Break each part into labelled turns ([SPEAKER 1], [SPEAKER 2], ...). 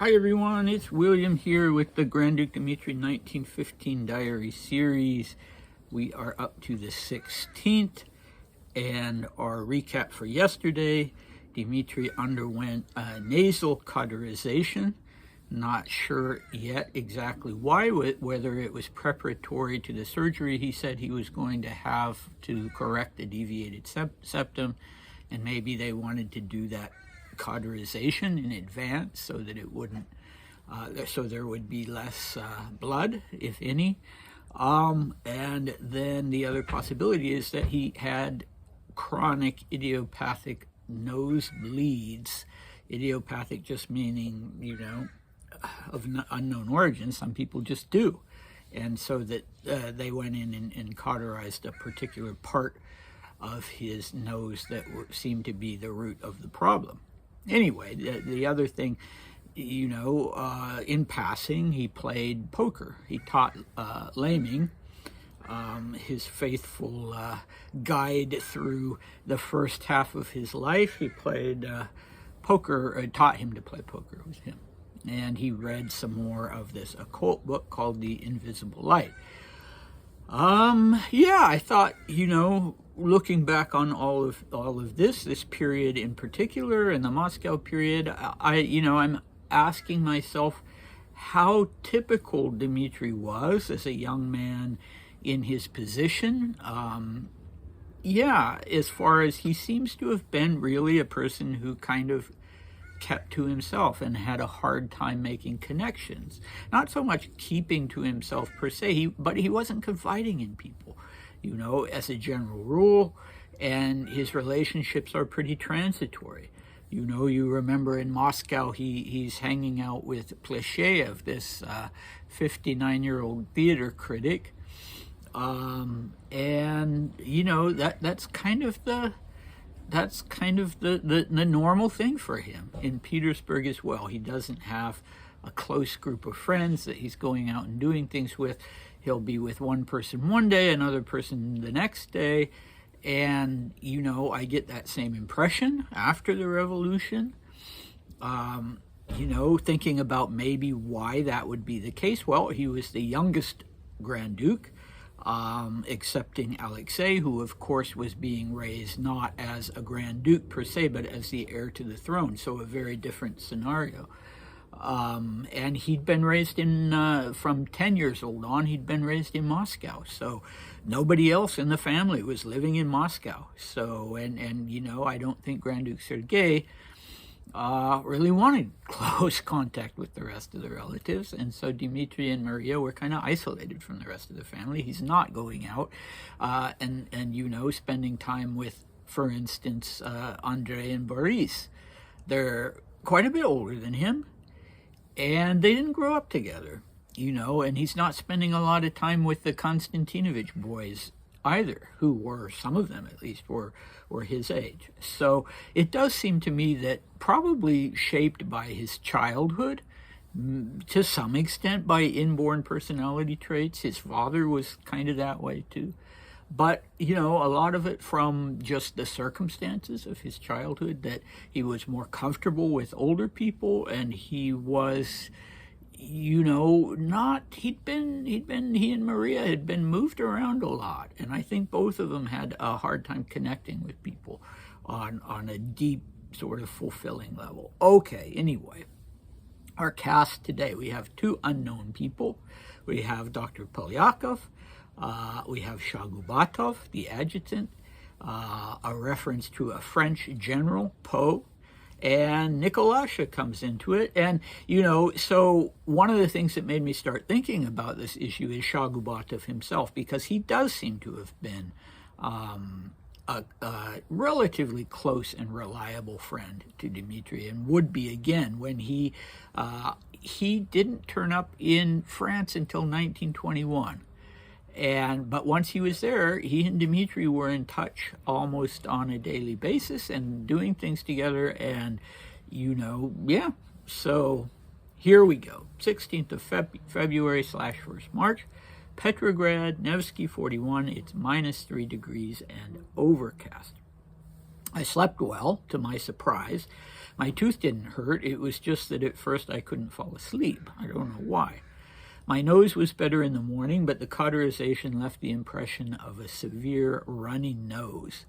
[SPEAKER 1] Hi everyone, it's William here with the Grand Duke Dmitri 1915 Diary Series. We are up to the 16th, and our recap for yesterday, Dmitri underwent a nasal cauterization. Not sure yet exactly why, whether it was preparatory to the surgery he said he was going to have to correct the deviated septum, and maybe they wanted to do that cauterization in advance so that it wouldn't, so there would be less blood, if any. And then the other possibility is that he had chronic idiopathic nosebleeds. Idiopathic just meaning, of unknown origin. Some people just do. And so that they went in and cauterized a particular part of his nose that seemed to be the root of the problem. Anyway, the other thing, in passing, he played poker. He taught Laming, his faithful guide through the first half of his life. He played poker, taught him to play poker with him. And he read some more of this occult book called The Invisible Light. I thought, looking back on all of this period in particular, and the Moscow period, I'm asking myself how typical Dmitri was as a young man in his position. As far as he seems to have been really a person who kind of kept to himself and had a hard time making connections. Not so much keeping to himself per se, but he wasn't confiding in people, as a general rule, and his relationships are pretty transitory. You remember in Moscow, he's hanging out with Plesheyev, this 59-year-old theater critic, and that's kind of the normal thing for him in Petersburg as well. He doesn't have a close group of friends that he's going out and doing things with. He'll be with one person one day, another person the next day, and I get that same impression after the revolution. Thinking about maybe why that would be the case. Well, he was the youngest Grand Duke, excepting Alexei, who of course was being raised not as a Grand Duke per se, but as the heir to the throne, so a very different scenario. And he'd been raised from 10 years old on, he'd been raised in Moscow, so nobody else in the family was living in Moscow. So, and I don't think Grand Duke Sergei really wanted close contact with the rest of the relatives, and so Dmitri and Maria were kind of isolated from the rest of the family. He's not going out and spending time with, for instance, Andrei and Boris. They're quite a bit older than him, and they didn't grow up together, and he's not spending a lot of time with the Konstantinovich boys either, who were, some of them at least, were his age. So it does seem to me that probably shaped by his childhood, to some extent by inborn personality traits. His father was kind of that way too. But, a lot of it from just the circumstances of his childhood, that he was more comfortable with older people, and he was, he and Maria had been moved around a lot. And I think both of them had a hard time connecting with people on a deep, sort of fulfilling level. Okay, anyway, our cast today, we have two unknown people. We have Dr. Polyakov. We have Shagubatov, the adjutant, a reference to a French general, Poe, and Nikolasha comes into it. And, so one of the things that made me start thinking about this issue is Shagubatov himself, because he does seem to have been a relatively close and reliable friend to Dmitri, and would be again when he didn't turn up in France until 1921. But once he was there, he and Dmitri were in touch almost on a daily basis and doing things together. And, so here we go. 16th of February / 1st March, Petrograd, Nevsky 41. It's -3 degrees and overcast. I slept well, to my surprise, My tooth didn't hurt. It was just that at first I couldn't fall asleep. I don't know why. My nose was better in the morning, but the cauterization left the impression of a severe runny nose,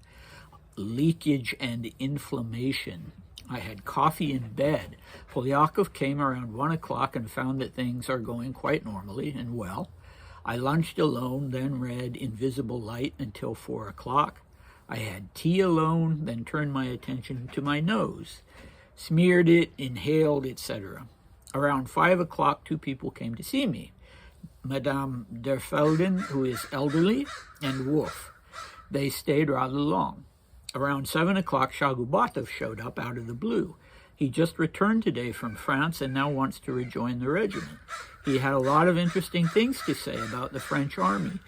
[SPEAKER 1] leakage and inflammation. I had coffee in bed. Polyakov came around 1 o'clock and found that things are going quite normally and well. I lunched alone, then read Invisible Light until 4 o'clock. I had tea alone, then turned my attention to my nose, smeared it, inhaled, etc. Around 5 o'clock, 2 people came to see me. Madame Derfelden, who is elderly, and Wolf. They stayed rather long. Around 7 o'clock, Shagubatov showed up out of the blue. He just returned today from France and now wants to rejoin the regiment. He had a lot of interesting things to say about the French army.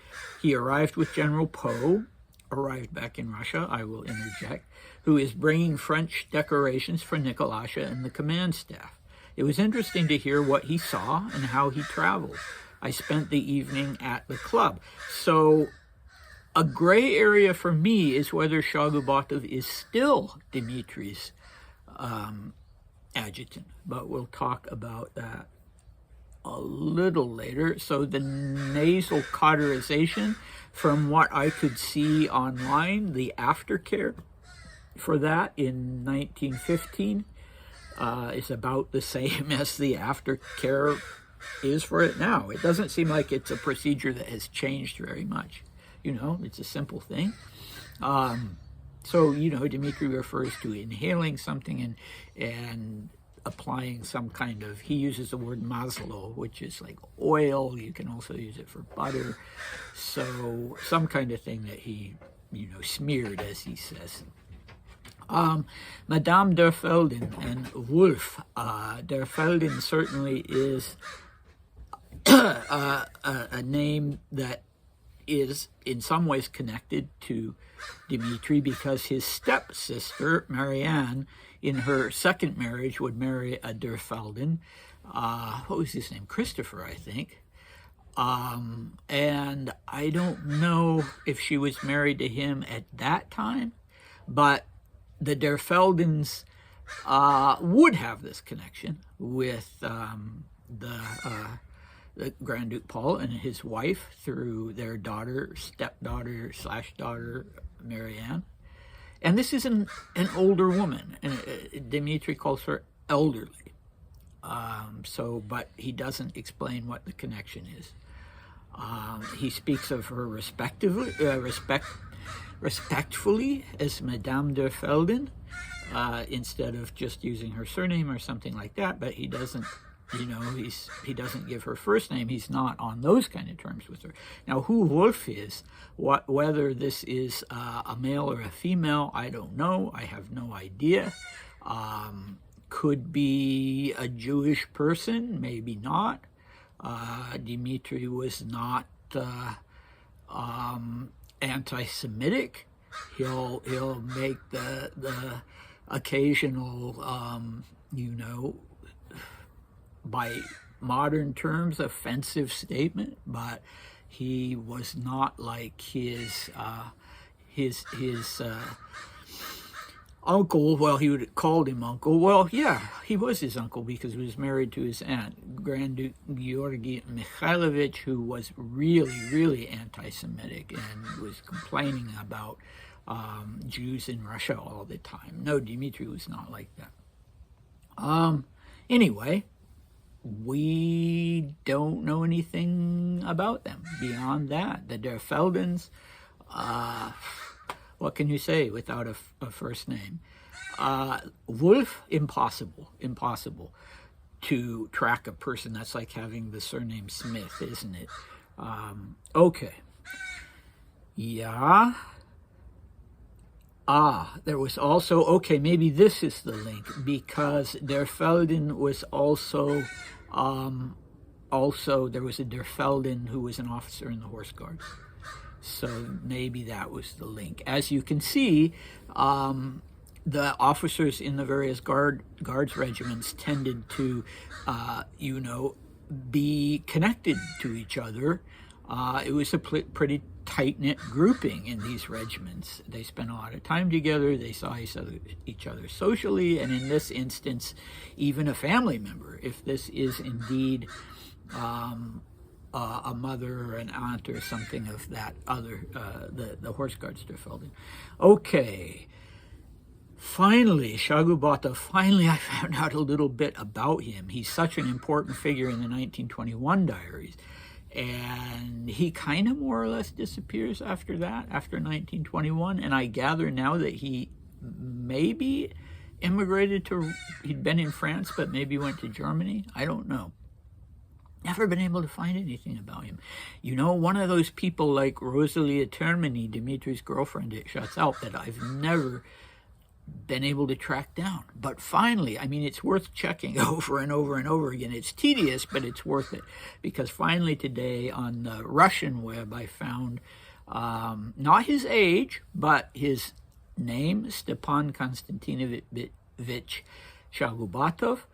[SPEAKER 1] He arrived with General Poe, arrived back in Russia, I will interject, who is bringing French decorations for Nikolasha and the command staff. It was interesting to hear what he saw and how he traveled. I spent the evening at the club. So a gray area for me is whether Shagubatov is still Dmitri's adjutant, but we'll talk about that a little later. So the nasal cauterization, from what I could see online, the aftercare for that in 1915 is about the same as the aftercare is for it now. It doesn't seem like it's a procedure that has changed very much. You know, it's a simple thing. So, you know, Dmitri refers to inhaling something and applying some kind of, he uses the word maslo, which is like oil. You can also use it for butter. So some kind of thing that he, you know, smeared, as he says. Madame Derfelden and Wolf. Derfelden certainly is a name that is in some ways connected to Dmitri because his stepsister, Marianne, in her second marriage would marry a Derfelden. What was his name? Christopher, I think. And I don't know if she was married to him at that time, but the Derfeldens would have this connection with the Grand Duke Paul and his wife through their stepdaughter/daughter, Marianne. And this is an older woman, and Dmitri calls her elderly. But he doesn't explain what the connection is. He speaks of her respectfully as Madame Derfelden, instead of just using her surname or something like that, but he doesn't, you know, he doesn't give her first name. He's not on those kind of terms with her. Now, who Wolf is, whether this is a male or a female, I don't know. I have no idea. Could be a Jewish person, maybe not. Dmitri was not anti-Semitic. He'll make the occasional, you know, by modern terms, offensive statement, but he was not like his uncle. Well, he would have called him uncle. Well, yeah, he was his uncle because he was married to his aunt, Grand Duke Georgy Mikhailovich, who was really, really anti-Semitic and was complaining about Jews in Russia all the time. No, Dmitri was not like that. Anyway, we don't know anything about them beyond that. The Derfeldens, what can you say without a first name? Wolf, impossible to track a person. That's like having the surname Smith, isn't it? Okay. Yeah. There was also, okay, maybe this is the link, because Derfelden was also there was a Derfelden who was an officer in the Horse Guards. So maybe that was the link. As you can see, the officers in the various guards regiments tended to, you know, be connected to each other it was a pretty tight-knit grouping in these regiments. They spent a lot of time together, they saw each other socially, and in this instance, even a family member, if this is indeed a mother or an aunt or something of that other, the Horse Guards Derfelden. Okay. Finally, Shagubatov, I found out a little bit about him. He's such an important figure in the 1921 diaries. And he kind of more or less disappears after that, after 1921. And I gather now that he maybe immigrated he'd been in France, but maybe went to Germany. I don't know. Never been able to find anything about him. You know, one of those people like Rosalia Termini, Dmitri's girlfriend at Chatzalp, that I've never been able to track down. But finally, I mean, it's worth checking over and over and over again. It's tedious, but it's worth it, because finally today on the Russian web I found not his age, but his name, Stepan Konstantinovich Shagubatov,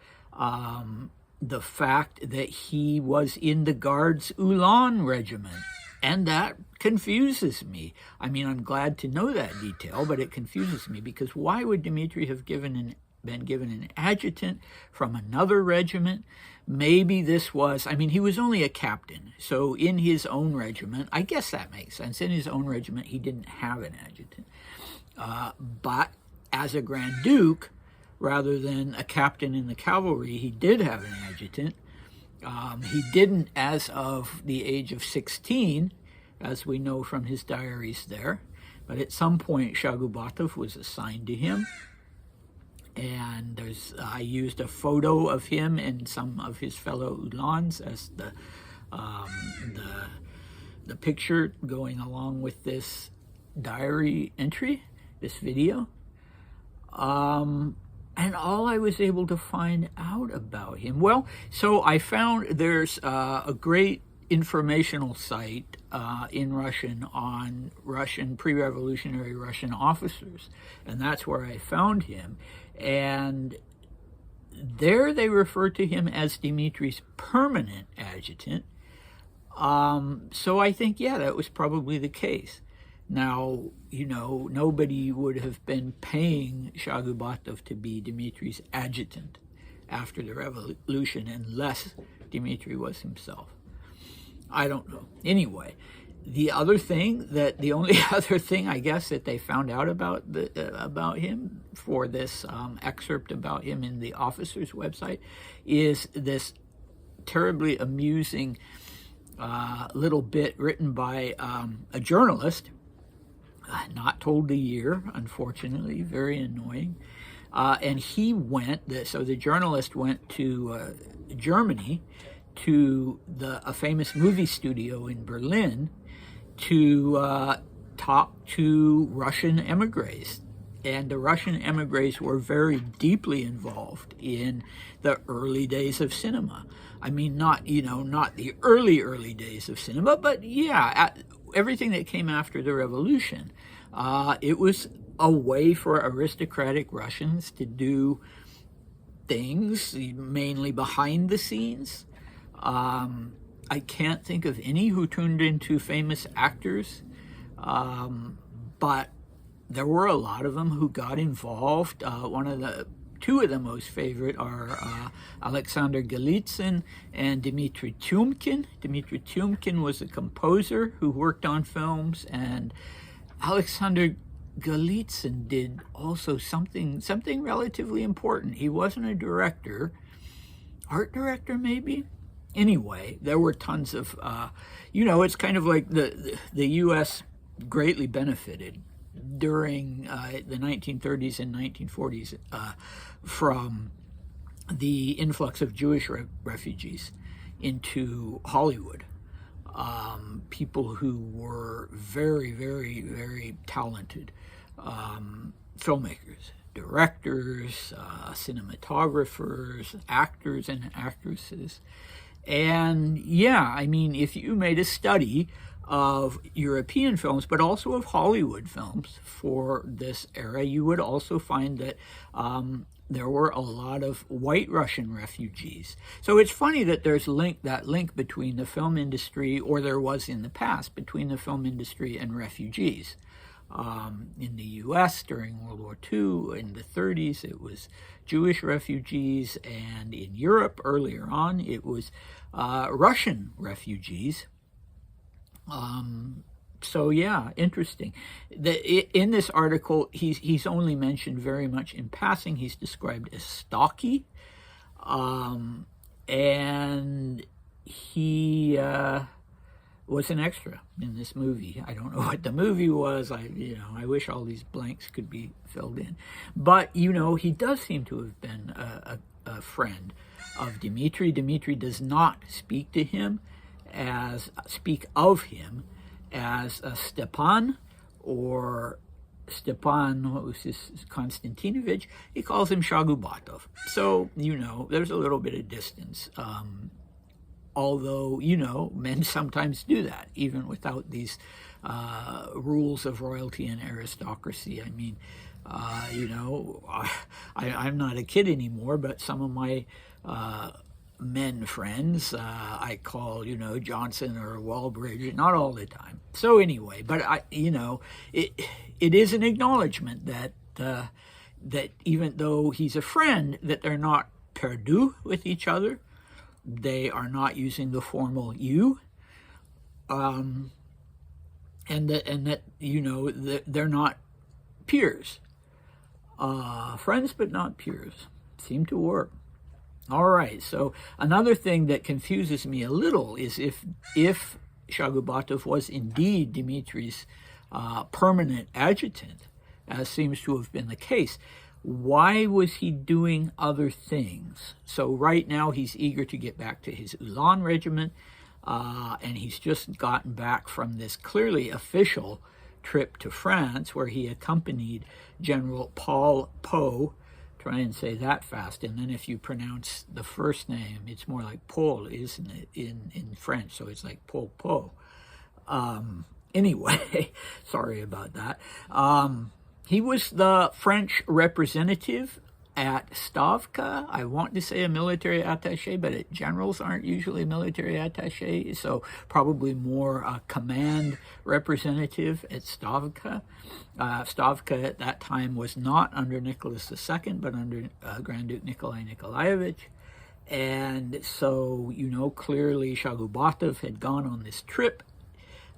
[SPEAKER 1] the fact that he was in the Guards Uhlans regiment. And that confuses me. I mean, I'm glad to know that detail, but it confuses me, because why would Dmitri have been given an adjutant from another regiment? Maybe this was, I mean, he was only a captain. So in his own regiment, I guess that makes sense. In his own regiment, he didn't have an adjutant. But as a Grand Duke, rather than a captain in the cavalry, he did have an adjutant. He didn't as of the age of 16, as we know from his diaries there, but at some point Shagubatov was assigned to him, and I used a photo of him and some of his fellow Uhlans as the picture going along with this diary entry, this video. And all I was able to find out about him, well, so I found there's a great informational site in Russian on pre-revolutionary Russian officers, and that's where I found him. And there they refer to him as Dmitri's permanent adjutant. So I think, yeah, that was probably the case. Now, you know, nobody would have been paying Shagubatov to be Dmitri's adjutant after the revolution unless Dmitri was himself. I don't know. Anyway, the only other thing I guess that they found out about him for this excerpt about him in the officer's website is this terribly amusing little bit written by a journalist. Not told the year, unfortunately, very annoying. And he so the journalist went to Germany, to a famous movie studio in Berlin, to talk to Russian emigres. And the Russian emigres were very deeply involved in the early days of cinema. I mean, not the early days of cinema, but yeah, everything that came after the revolution. It was a way for aristocratic Russians to do things, mainly behind the scenes. I can't think of any who turned into famous actors, but there were a lot of them who got involved. Two of the most favorite are Alexander Golitsyn and Dmitri Tyumkin. Dmitri Tyumkin was a composer who worked on films, and Alexander Golitsyn did also something relatively important. He wasn't a director, art director maybe. Anyway, there were tons of, it's kind of like the U.S. greatly benefited during the 1930s and 1940s from the influx of Jewish refugees into Hollywood. People who were very, very, very talented filmmakers, directors, cinematographers, actors and actresses. And yeah, I mean, if you made a study of European films, but also of Hollywood films for this era, you would also find that there were a lot of white Russian refugees. So it's funny that there's that link between the film industry, or there was in the past, between the film industry and refugees. In the U.S. during World War II, in the 30s, it was Jewish refugees, and in Europe earlier on, it was Russian refugees. So yeah, interesting. In this article, he's only mentioned very much in passing. He's described as stocky, and he was an extra in this movie. I don't know what the movie was. I wish all these blanks could be filled in. But he does seem to have been a friend of Dmitri. Dmitri does not speak of him as a Stepan or Stepan, what was his, Konstantinovich. He calls him Shagubatov. So, there's a little bit of distance. Although, men sometimes do that, even without these rules of royalty and aristocracy. I mean, I'm not a kid anymore, but some of my men friends, I call, Johnson or Walbridge, not all the time. So anyway, but it is an acknowledgement that that even though he's a friend, that they're not perdu with each other. They are not using the formal you, and that they're not peers, friends but not peers. Seem to work. All right. So another thing that confuses me a little is if Shagubatov was indeed Dmitri's permanent adjutant, as seems to have been the case, why was he doing other things? So right now he's eager to get back to his Uhlans regiment, and he's just gotten back from this clearly official trip to France where he accompanied General Paul Poe. Try and say that fast, and then if you pronounce the first name, it's more like Paul, isn't it, in French? So it's like Paul Poe. Anyway, sorry about that. He was the French representative at Stavka. I want to say a military attaché, but generals aren't usually military attaché, so probably more a command representative at Stavka. Stavka at that time was not under Nicholas II, but under Grand Duke Nikolai Nikolaevich. And so, clearly Shagubatov had gone on this trip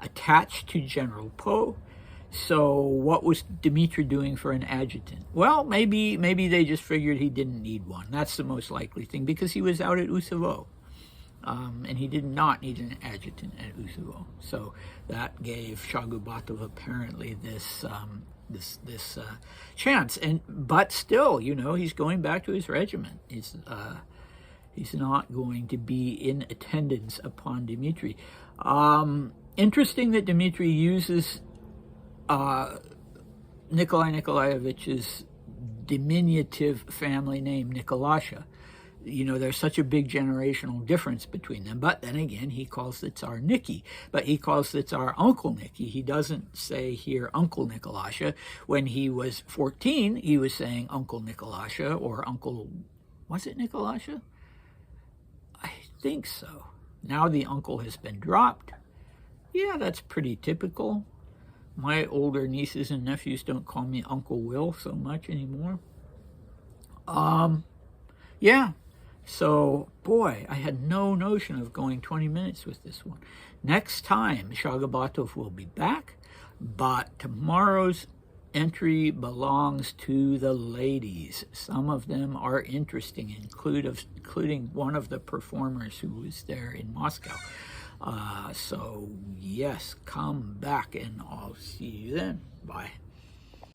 [SPEAKER 1] attached to General Poe. So what was Dmitri doing for an adjutant? Well, maybe they just figured he didn't need one. That's the most likely thing, because he was out at Usevo. And he did not need an adjutant at Usevo. So that gave Shagubatov apparently this chance. But still, he's going back to his regiment. He's not going to be in attendance upon Dmitri. Interesting that Dmitri uses Nikolai Nikolaievич's diminutive family name, Nikolasha. There's such a big generational difference between them. But then again, he calls the Tsar Nicky, but he calls the Tsar Uncle Nicky. He doesn't say here Uncle Nikolasha. When he was 14, he was saying Uncle Nikolasha, or Uncle, was it Nikolasha? I think so. Now the uncle has been dropped. Yeah, that's pretty typical. My older nieces and nephews don't call me Uncle Will so much anymore. Yeah. So, boy, I had no notion of going 20 minutes with this one. Next time, Shagubatov will be back, but tomorrow's entry belongs to the ladies. Some of them are interesting, including one of the performers who was there in Moscow. So, yes, come back, and I'll see you then. Bye.